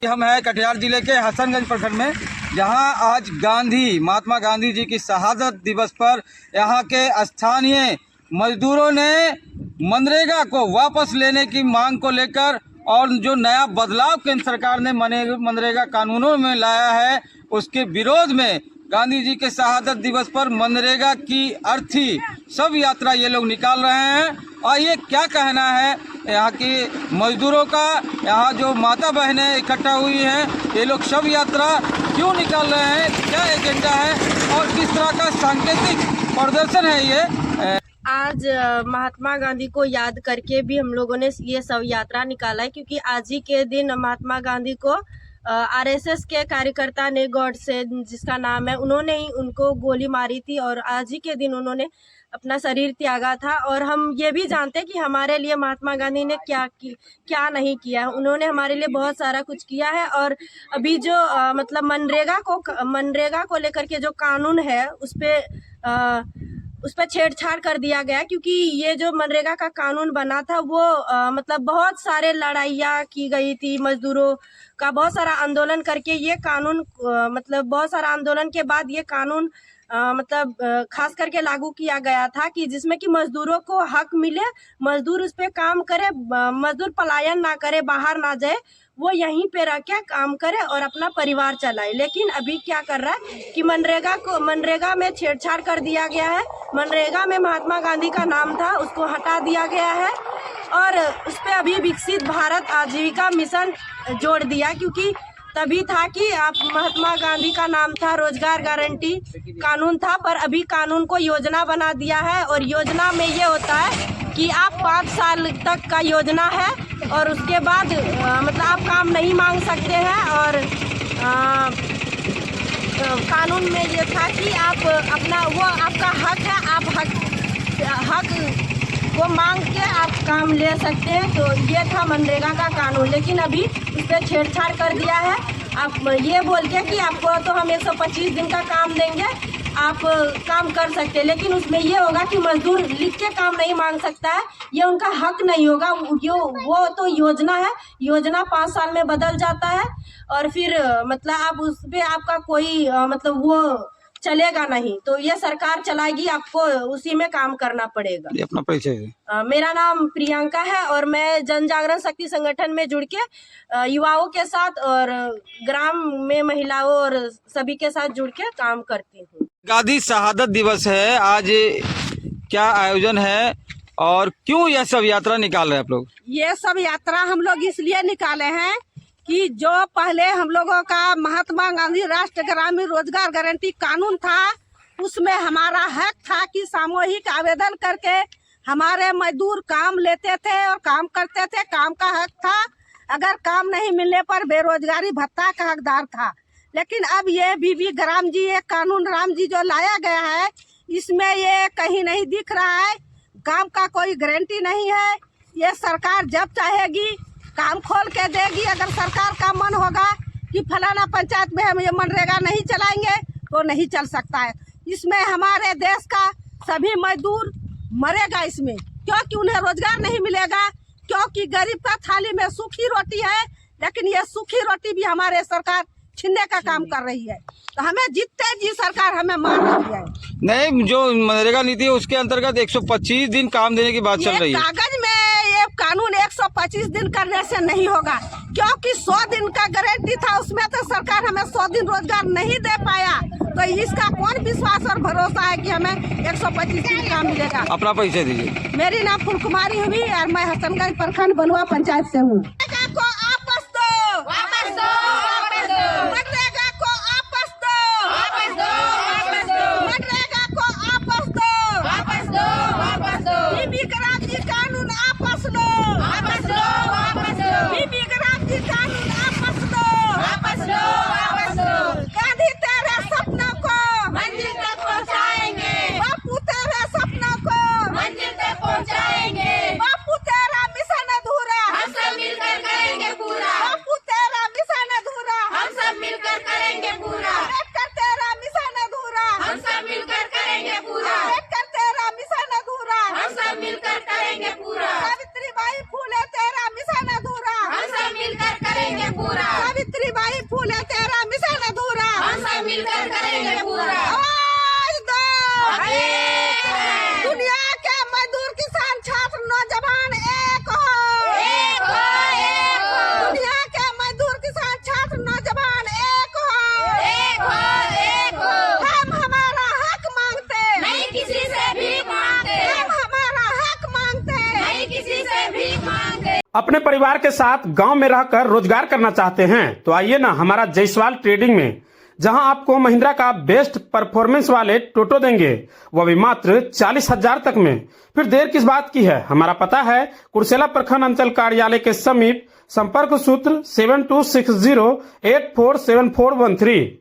हम हैं कटिहार जिले के हसनगंज प्रखंड में, जहां आज महात्मा गांधी जी की शहादत दिवस पर यहां के स्थानीय मजदूरों ने मनरेगा को वापस लेने की मांग को लेकर और जो नया बदलाव केंद्र सरकार ने मनरेगा कानूनों में लाया है उसके विरोध में गांधी जी के शहादत दिवस पर मनरेगा की अर्थी सब यात्रा ये लोग निकाल रहे हैं। और ये क्या कहना है यहाँ की मजदूरों का, यहाँ जो माता बहनें इकट्ठा हुई हैं, ये लोग सब यात्रा क्यों निकाल रहे हैं, क्या एजेंडा है और किस तरह का सांकेतिक प्रदर्शन है ये। आज महात्मा गांधी को याद करके भी हम लोगों ने ये सब यात्रा निकाला है, क्योंकि आज ही के दिन महात्मा गांधी को आरएसएस के कार्यकर्ता ने गॉडसे जिसका नाम है, उन्होंने ही उनको गोली मारी थी और आज ही के दिन उन्होंने अपना शरीर त्यागा था। और हम ये भी जानते हैं कि हमारे लिए महात्मा गांधी ने क्या नहीं किया है। उन्होंने हमारे लिए बहुत सारा कुछ किया है। और अभी जो मतलब मनरेगा को लेकर के जो कानून है उस पर छेड़छाड़ कर दिया गया, क्योंकि ये जो मनरेगा का कानून बना था वो मतलब बहुत सारे लड़ाइयाँ की गई थी, मजदूरों का बहुत सारा आंदोलन करके ये कानून मतलब बहुत सारा आंदोलन के बाद ये कानून मतलब खास करके लागू किया गया था कि जिसमें कि मजदूरों को हक मिले, मजदूर उस पे काम करे, मजदूर पलायन ना करे, बाहर ना जाए, वो यहीं पे रह के काम करे और अपना परिवार चलाए। लेकिन अभी क्या कर रहा है कि मनरेगा में छेड़छाड़ कर दिया गया है। मनरेगा में महात्मा गांधी का नाम था, उसको हटा दिया गया है और उस पे अभी विकसित भारत आजीविका मिशन जोड़ दिया, क्योंकि तभी था कि आप महात्मा गांधी का नाम था, रोजगार गारंटी कानून था, पर अभी कानून को योजना बना दिया है। और योजना में ये होता है कि आप 5 साल तक का योजना है और उसके बाद मतलब आप काम नहीं मांग सकते हैं। और कानून में ये था कि आप अपना वो आपका हक है, आप हक को मांग के आप काम ले सकते हैं। तो ये था मनरेगा का कानून, लेकिन अभी इस पर छेड़छाड़ कर दिया है। आप ये बोल के कि आपको तो हम 125 दिन का काम देंगे, आप काम कर सकते हैं, लेकिन उसमें ये होगा कि मजदूर लिख के काम नहीं मांग सकता है, ये उनका हक नहीं होगा। वो तो योजना है, योजना 5 साल में बदल जाता है और फिर मतलब आप उस पर आपका कोई मतलब वो चलेगा नहीं, तो ये सरकार चलाएगी, आपको उसी में काम करना पड़ेगा। ये अपना परिचय। मेरा नाम प्रियंका है और मैं जन जागरण शक्ति संगठन में जुड़ के युवाओं के साथ और ग्राम में महिलाओं और सभी के साथ जुड़ के काम करती हूँ। गांधी शहादत दिवस है, आज क्या आयोजन है और क्यों यह सब यात्रा निकाल रहे हैं आप लोग? ये सब यात्रा हम लोग इसलिए निकाले हैं कि जो पहले हम लोगों का महात्मा गांधी राष्ट्रीय ग्रामीण रोजगार गारंटी कानून था, उसमें हमारा हक था कि सामूहिक आवेदन करके हमारे मजदूर काम लेते थे और काम करते थे, काम का हक था। अगर काम नहीं मिलने पर बेरोजगारी भत्ता का हकदार था। लेकिन अब ये बीबी ग्राम जी, ये कानून राम जी जो लाया गया है, इसमें ये कहीं नहीं दिख रहा है, काम का कोई गारंटी नहीं है। ये सरकार जब चाहेगी काम खोल के देगी। अगर सरकार का मन होगा कि फलाना पंचायत में हम ये मनरेगा नहीं चलाएंगे तो नहीं चल सकता है। इसमें हमारे देश का सभी मजदूर मरेगा इसमें, क्योंकि उन्हें रोजगार नहीं मिलेगा, क्योंकि गरीब का थाली में सूखी रोटी है, लेकिन ये सूखी रोटी भी हमारे सरकार छीनने का काम कर रही है। तो हमें जीतते जी सरकार हमें मार रही है। नहीं, जो मनरेगा नीति है उसके अंतर्गत 125 दिन काम देने की बात चल रही है। कागज में ये कानून 125 दिन करने से नहीं होगा, क्योंकि 100 दिन का गारंटी था, उसमें तो सरकार हमें 100 दिन रोजगार नहीं दे पाया। तो इसका कौन विश्वास और भरोसा है कि हमें 125 दिन काम मिलेगा। अपना परिचय दीजिए। मेरी नाम फूल कुमारी हुई और मैं हसनगंज प्रखंड बलुआ पंचायत से हूँ। मिलकर सावित्री बाई फूले तेरा मिशन अधूरा, हम सब मिलकर करेंगे पूरा। आवाज दो, एक है। दुनिया के मजदूर किसान छात्र नौजवान एक हो, एक हो, एक हो। दुनिया के मजदूर किसान छात्र नौजवान एक हो, एक हो, एक हो। हम हमारा हक मांगते, नहीं किसी से भीख मांगते, हम हमारा हक मांगते, नहीं किसी से भीख मांगते। अपने परिवार के साथ गांव में रहकर रोजगार करना चाहते हैं तो आइए ना हमारा जायसवाल ट्रेडिंग में, जहां आपको महिंद्रा का बेस्ट परफॉर्मेंस वाले टोटो देंगे, वो भी मात्र 40,000 तक में। फिर देर किस बात की है। हमारा पता है कुर्सेला प्रखंड अंचल कार्यालय के समीप, संपर्क सूत्र 7260847413।